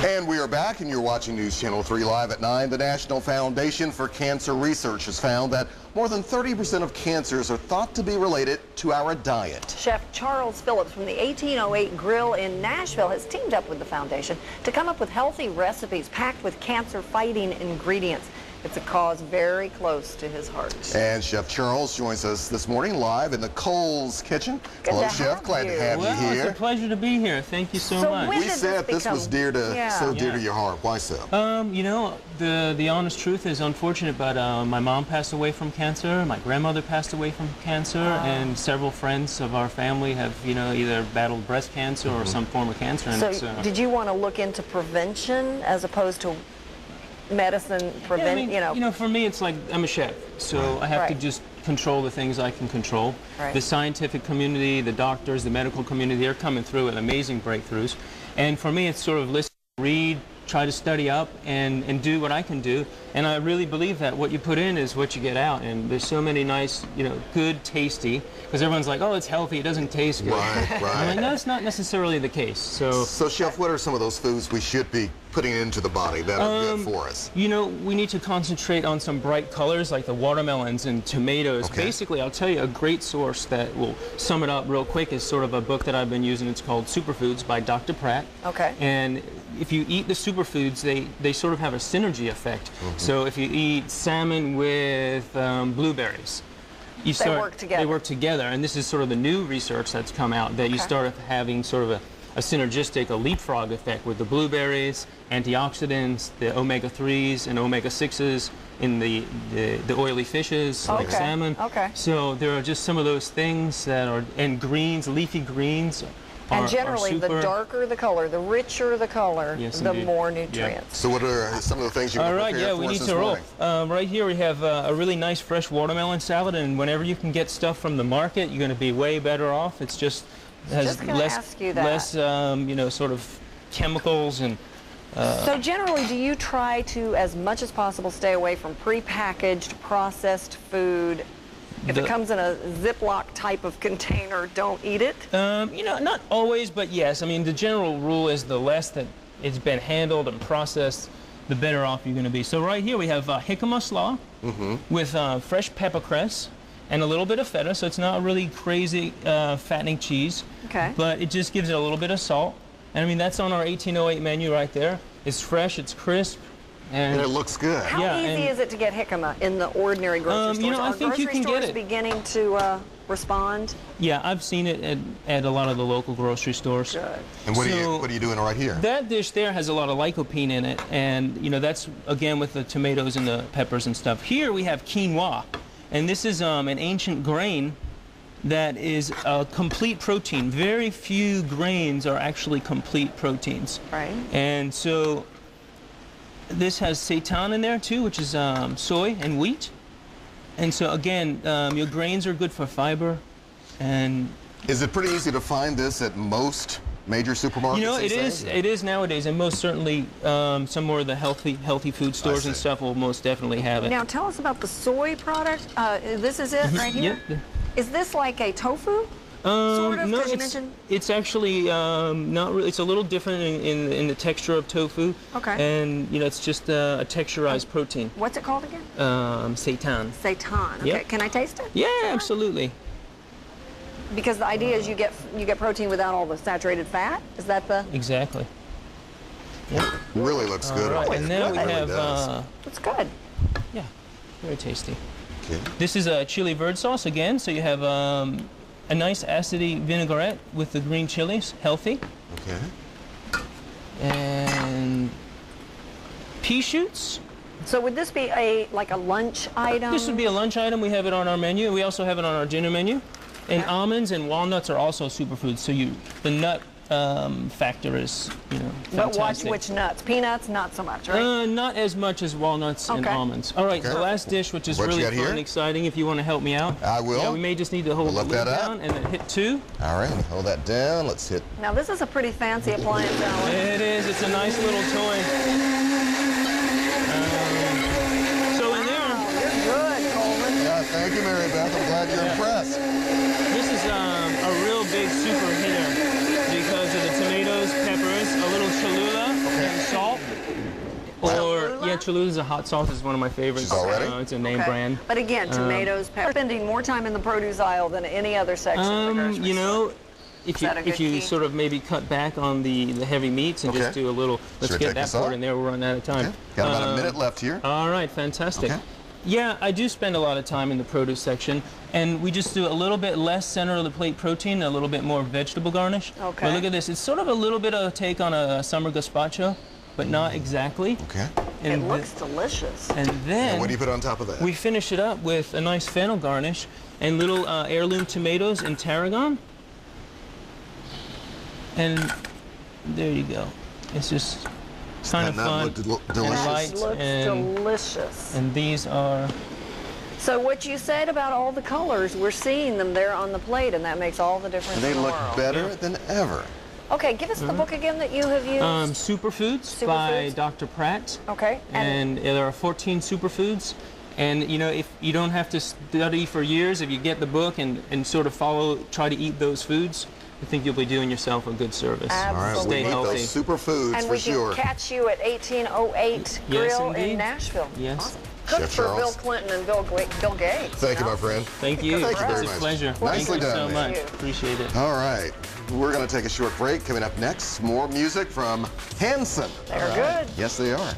And we are back, and you're watching News Channel 3 Live at 9. The National Foundation for Cancer Research has found that more than 30% of cancers are thought to be related to our diet. Chef Charles Phillips from the 1808 Grille in Nashville has teamed up with the foundation to come up with healthy recipes packed with cancer-fighting ingredients. It's a cause very close to his heart. And Chef Charles joins us this morning live in the Cole's kitchen. Hello, Chef. Glad to have you here. It's a pleasure to be here. Thank you so much. We said this was dear to your heart. Why so? You know, the honest truth is unfortunate, but my mom passed away from cancer. My grandmother passed away from cancer, and several friends of our family have, you know, either battled breast cancer or some form of cancer. And so, did you want to look into prevention as opposed to medicine, prevent, you know, for me, it's like I'm a chef, so I have to just control the things I can control. The scientific community, the doctors, the medical community, they're coming through with amazing breakthroughs. And for me, it's sort of listen, read, try to study up, and do what I can do. And I really believe that what you put in is what you get out. And there's so many nice, you know, good, tasty, because everyone's like, oh, it's healthy, it doesn't taste good. I'm like, no, it's not necessarily the case. So, Chef, what are some of those foods we should be putting into the body that are good for us? You know, we need to concentrate on some bright colors like the watermelons and tomatoes. Basically, I'll tell you, a great source that will sum it up real quick is sort of a book that I've been using. It's called Superfoods by Dr. Pratt. And if you eat the superfoods, they sort of have a synergy effect. So if you eat salmon with blueberries, they work together. And this is sort of the new research that's come out, that you start having sort of a synergistic, a leapfrog effect with the blueberries, antioxidants, the omega-3s and omega-6s in the oily fishes like salmon. So there are just some of those things that are, and greens, leafy greens. And generally, the darker the color, the richer the color, the more nutrients. So what are some of the things you want to prepare for us this morning? Right here we have a really nice fresh watermelon salad, and whenever you can get stuff from the market, you're going to be way better off. It's just has less you know, sort of chemicals and. So generally, do you try to, as much as possible, stay away from prepackaged, processed food? If it comes in a Ziploc type of container, don't eat it? You know, not always, but yes. I mean, the general rule is the less that it's been handled and processed, the better off you're going to be. So right here we have jicama slaw with fresh peppercress and a little bit of feta, so it's not really crazy fattening cheese. But it just gives it a little bit of salt. And I mean, that's on our 1808 menu right there. It's fresh, it's crisp. And it looks good. How easy is it to get jicama in the ordinary grocery stores? You know, I think you can get it. Beginning to respond? Yeah, I've seen it at a lot of the local grocery stores. Good. And what are you doing right here? That dish there has a lot of lycopene in it, and you know, that's again with the tomatoes and the peppers and stuff. Here we have quinoa, and this is an ancient grain that is a complete protein. Very few grains are actually complete proteins. And so this has seitan in there too, which is soy and wheat. And so again, your grains are good for fiber. And is it pretty easy to find this at most major supermarkets? You know, it is nowadays, and most certainly some more of the healthy food stores and stuff will most definitely have it. Now tell us about the soy product. This is it right here? Is this like a tofu? Sort of, no, it's actually not really. It's a little different in the texture of tofu. And you know, it's just a texturized protein. What's it called again? Seitan. Seitan. Okay. Can I taste it? Yeah, absolutely. Because the idea is you get protein without all the saturated fat. Is that the? Exactly. Really looks good. And then we have. It's good. Yeah, very tasty. This is a chili verde sauce again. So you have a nice acidy vinaigrette with the green chilies, healthy. And pea shoots. So would this be like a lunch item? This would be a lunch item. We have it on our menu. We also have it on our dinner menu. And almonds and walnuts are also superfoods. So the nut factor is, you know, fantastic. But watch which nuts. Peanuts, not so much, right? Not as much as walnuts and almonds. All right, the last dish, which is really fun and exciting, if you want to help me out. I will. Yeah, we may just need to hold the lid down and then hit 2. All right, hold that down. Let's hit. Now this is a pretty fancy appliance, Alan. It is. It's a nice little toy. So in there. You're good, Coleman. Yeah, thank you, Mary Beth. I'm glad you're impressed. This is a real big super hitter because of the tomatoes, peppers, a little Cholula, and salt. Cholula's a hot sauce. Is one of my favorites. She's all ready? It's a name brand. But again, tomatoes, peppers. Spending more time in the produce aisle than any other section of the grocery You know, store. if that a you good key? sort of maybe cut back on the heavy meats and just Okay. do a little, let's Should I get take that this part off? in there. We're running out of time. Okay. Got about a minute left here. All right, fantastic. Okay. Yeah, I do spend a lot of time in the produce section, and we just do a little bit less center of the plate protein, a little bit more vegetable garnish. Okay. But look at this. It's sort of a little bit of a take on a summer gazpacho, but not exactly. Okay. It And looks delicious. And then And what do you put on top of that? we finish it up with a nice fennel garnish and little heirloom tomatoes in tarragon. And there you go. It's just kind of Doesn't that fun look and delicious? light, Looks and delicious. these are. So what you said about all the colors, we're seeing them there on the plate, and that makes all the difference And they in the look world. better than ever. Okay, give us the book again that you have used. Superfoods by Superfoods? Dr. Pratt. Okay. And there are 14 superfoods. And you know, if you don't have to study for years, if you get the book and sort of try to eat those foods, I think you'll be doing yourself a good service. All right, we Stay eat healthy. those superfoods and for we sure. can catch you at 1808 Grille in indeed. Nashville. Yes. Awesome. Cook Chef for Bill Charles. Clinton and Bill Gates. Thank you, know? my friend. Thank you. Thank you very It's much. a pleasure. Nicely Thank you so done, much. man. Appreciate it. All right. We're going to take a short break. Coming up next, more music from Hanson. They're good. Yes, they are.